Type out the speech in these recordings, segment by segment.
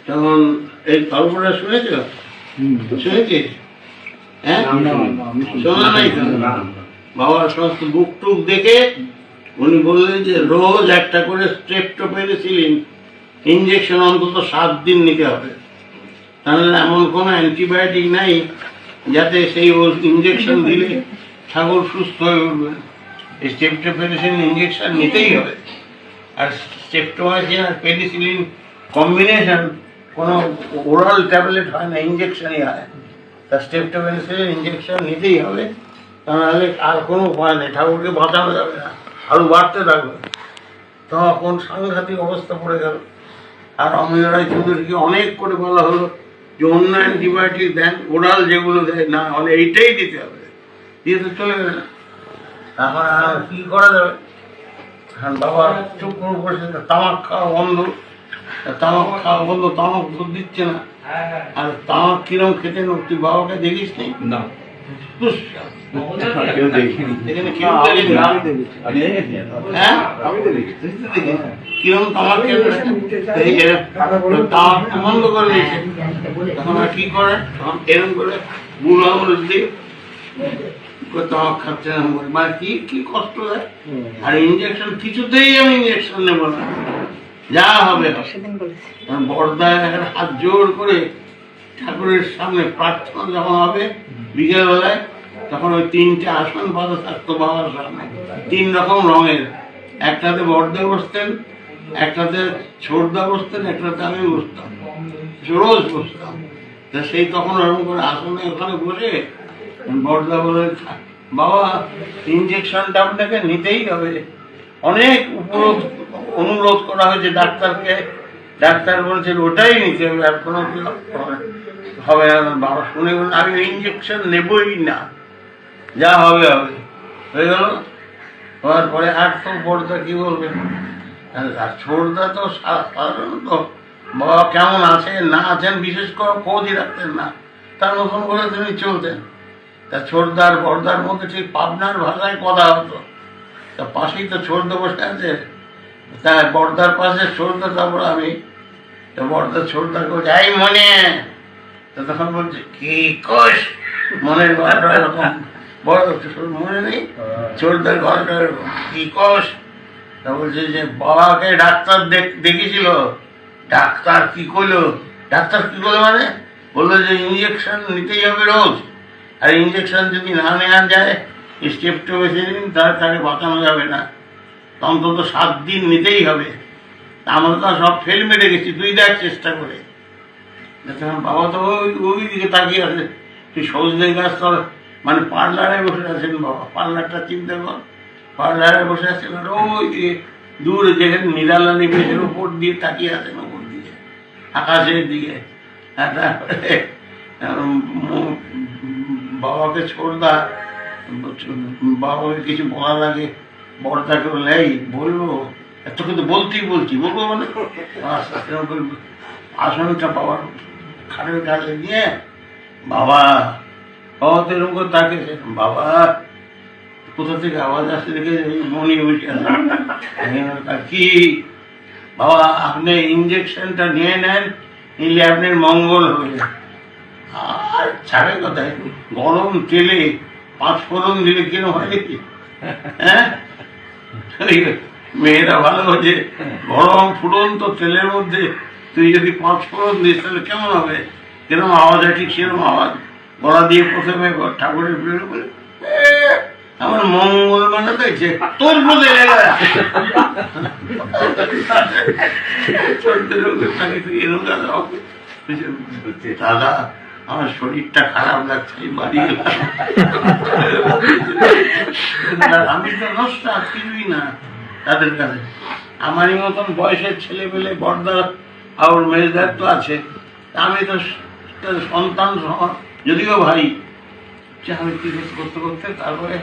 তখন এই গল্পটা শুনেছ? শুনেছিস? হ্যাঁ, শোনা নাই তো? বাবার সমস্ত বুক টুক দেখে উনি বললেন যে রোজ একটা করে স্ট্রেপ্টোপেনিসিলিন ইঞ্জেকশন অন্তত 7 দিন নিতে হবে, তাহলে এমন কোনো অ্যান্টিবায়োটিক নাই যাতে সেই ইঞ্জেকশন দিলে ছাগল সুস্থ হয়ে উঠবে। এই স্ট্রেপ্টোপেনিসিলিন ইঞ্জেকশন নিতেই হবে। আর স্ট্রেপ্টোমাইসিন আর পেনিসিলিন কম্বিনেশন কোনো ওরাল ট্যাবলেট হয় না, ইঞ্জেকশনই হয়। তা স্ট্রেপ্টোপেনিসিলিন ইঞ্জেকশন নিতেই হবে, তাহলে আর কোনো উপায় নেই, ঠাকুরকে বাঁচানো যাবে না, আরও বাড়তে থাকবে। তখন সাংঘাতিক অবস্থা পড়ে গেল। আর অমিয় রায় চৌধুরীকে অনেক করে বলা হলো যে অন্য অ্যান্টিবায়োটিক দেন, ওরাল যেগুলো দেয় না, এইটাই দিতে হবে, দিয়ে তো চলে গেলে না। এখন আর কি করা যাবে? এখন বাবা চুপ করে বসে, তামাক খাওয়া বন্ধ, তামাক খাওয়া বন্ধ, তামাক দুধ দিচ্ছে না। আর তামাক কিরম খেতে তুই বাবাকে দেখিস নি? না, কিরম তামাক তামাক বন্ধ করে দিয়েছে। তখন আর কি করে, তখন এরকম করে বুড়ো আঙুল দিয়ে তামাক খাচ্ছে না, মানে কি কষ্ট হয়। আর ইঞ্জেকশন কিছুতেই আমি ইঞ্জেকশন নেবো না, যা হবে। বড়দা হাত জোর করে ঠাকুরের সামনে প্রার্থনা যখন হবে বিকেল বেলায়, তখন ওই 3টে আসন বাঁধা থাকতো বাবার সামনে, 3 রকম রঙের। একটাতে বড়দা বসতেন, একটাতে ছোটদা বসতেন, একটাতে আমি বসতাম, রোজ বসতাম। তা সেই তখন ওরকম করে আসনে ওখানে বসে বড়দা বলে, বাবা ইঞ্জেকশনটা আপনাকে নিতেই হবে। অনেক অনুরোধ করা হয়েছে ডাক্তারকে, ডাক্তার বলছেন ওটাই নিতে হবে, আর কোনো হবে না। বাবা শুনে বলুন আমি ইঞ্জেকশন নেবই না, যা হবে হবে। হয়ে গেল। হওয়ার পরে আর তো বড়দা কি বলবেন, আর ছোটদা তো সাধারণত বাবা কেমন আছে না আছেন বিশেষ করে খোঁজই রাখতেন না, তার মতন করে তিনি চলতেন। তা ছোটদার বড়দার মধ্যে ঠিক পাবনার ভাষায় কথা হতো। তা পাশেই তো ছোটদা বসে আছে, তা বড়দার পাশে ছোটদা, তারপর আমি। তা বড়দা ছোটদাকে বলছে, এই মনে, তা তখন বলছে কি কোষ, মনের গলাটা এরকম, বড় মনে নেই, ছোটদার গলাটা এরকম, কি কোষ। তা বলছে যে বাবাকে ডাক্তার দেখেছিল, ডাক্তার কি করলো, ডাক্তার কি করলো মানে বললো যে ইঞ্জেকশন নিতেই হবে রোজ, আর ইঞ্জেকশন যদি না নেওয়া যায় স্ট্রেপ্টোপেনিসিলিন তাকে বাঁচানো যাবে না, অন্তত 7 দিন নিতেই হবে। আমরা তো সব ফেল মেরে গেছি, তুই দেখ চেষ্টা করে। বাবা তো ওই দিকে তাকিয়ে আছে, তুই সজনে গাছ তোর মানে পার্লারে বসে আছেন বাবা, পার্লারটা চিন্তা কর, পার্লারে বসে আছেন, আর ওই দিকে দূরে যেখানে নিরালা নিবেশের উপর দিয়ে তাকিয়ে আছেন, উপর দিকে আকাশের দিকে। তারপরে বাবাকে ছোটদা, বাবাকে কিছু বলার আগে বড়দাকে বললে, এই বলবো, তোকে তো বলতেই বলছি, বলবো মানে আসনটা বাবার খাটের কাছে নিয়ে, বাবা বাবা তো এরকম করে তাকে, বাবা কোথা থেকে আওয়াজ আসছে দেখে মনে বসে আছে, কি বাবা আপনি ইঞ্জেকশনটা নিয়ে নেন, নিলে আপনার মঙ্গল হবে। আর ছাড়ের কথায় গরম তেলে 5 ফোড়ন দিলে কিরম হয় নাকি? হ্যাঁ, মেয়েরা ভালো হচ্ছে, গরম ফুটন্ত তেলের মধ্যে তুই যদি 5 ফোড়ন দিস তাহলে কেমন হবে, কিরম আওয়াজ হয়, ঠিক সেরকম আওয়াজ। গলা দিয়ে প্রথমে ঠাকুরের প্রিয় বলে, আমার মঙ্গল মানে দেখছে তোর মধ্যে দাদা আমার শরীরটা খারাপ লাগছে, বাড়ি আমি তো নষ্ট কিছুই না তাদের কাছে। আমারই মতন বয়সের ছেলে পেলে বড়দা আর মেজদার তো আছে, আমি তো সন্তান যদিও ভাই, আমি কি করতে করতে তারপরে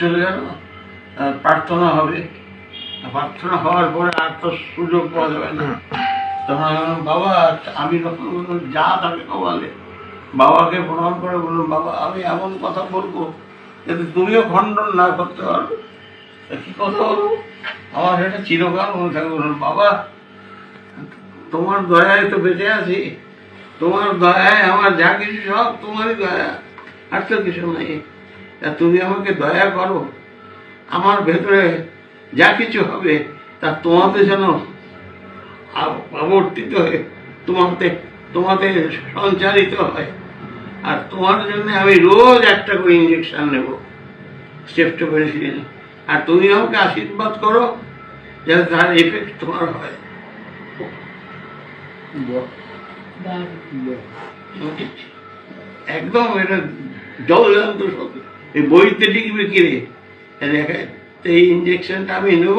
চলে গেল। প্রার্থনা হবে, প্রার্থনা হওয়ার পরে আর তো সুযোগ পাওয়া যাবে না। তখন বাবা আমি তখন যা তাকে বলে, বাবাকে প্রণাম করে বললাম, বাবা আমি এমন কথা বলবো যাতে তুমিও খণ্ডন না করতে পারো। কি কথা বলবো, আমার এটা চিরকাল মনে থাকে। বললাম, বাবা তোমার দয়ায় তো বেঁচে আছি, তোমার দয়ায় আমার যা কিছু সব তোমারই দয়া, আর তো কিছু নেই। তা তুমি আমাকে দয়া করো, আমার ভেতরে যা কিছু হবে তা তোমাতে যেন আবর্তিত হয়ে তোমাতে সঞ্চারিত হয়। আর তোমার জন্য আমি রোজ একটা করে ইঞ্জেকশন নেব, স্টেপটোপেনিসিলিন। আর তুমি আমাকে আশীর্বাদ করো যাতে তার এফেক্ট তোমার হয়। একদম এটা জলজান্ত সত্যি, এই বইতে লিখবে কিরে এই ইঞ্জেকশনটা আমি নেব,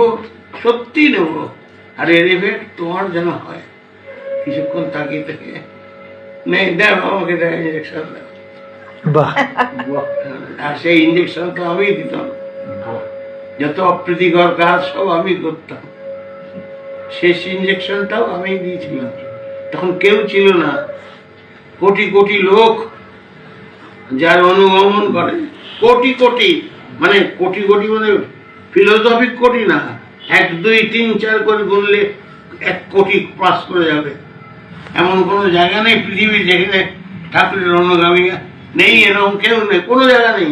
সত্যি নেব, আর এর এফেক্ট তোমার যেন হয়। কিছুক্ষণ তাকিয়ে থেকে নেই, দেখ আমাকে দেখ ইঞ্জেকশন দেখ। আর সেই ইঞ্জেকশন তো আমি দিতাম, যত অপ্রীতিকর কাজ সব আমি করতাম। শেষ ইঞ্জেকশনটাও আমি দিয়েছিলাম, তখন কেউ ছিল না, কোটি কোটি লোক যার অনুগমন করে, কোটি কোটি মানে কোটি কোটি মানে ফিলোসফিক কোটি না, 1 2 3 4 করে গুনলে 1 কোটি পাস করে যাবে। এমন কোনো জায়গা নেই পৃথিবীর যেখানে ঠাকুরের অনুগামী নেই, এরকম কেউ নেই, কোনো জায়গা নেই।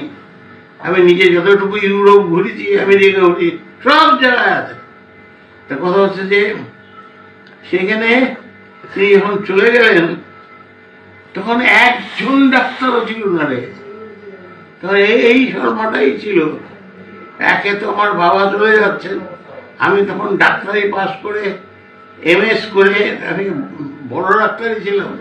আমি নিজে যতটুকু ইউরোপ ঘুরেছি, আমেরিকা ঘুরি, সব জায়গায় আছে। তা কথা হচ্ছে যে সেখানে তিনি যখন চলে গেলেন তখন একজন ডাক্তারও ছিল না রে। তখন এই শর্মাটাই ছিল। একে তো আমার বাবা চলে যাচ্ছেন, আমি তখন ডাক্তারি পাস করে MS করে আমি বড় ডাক্তারই ছিলাম,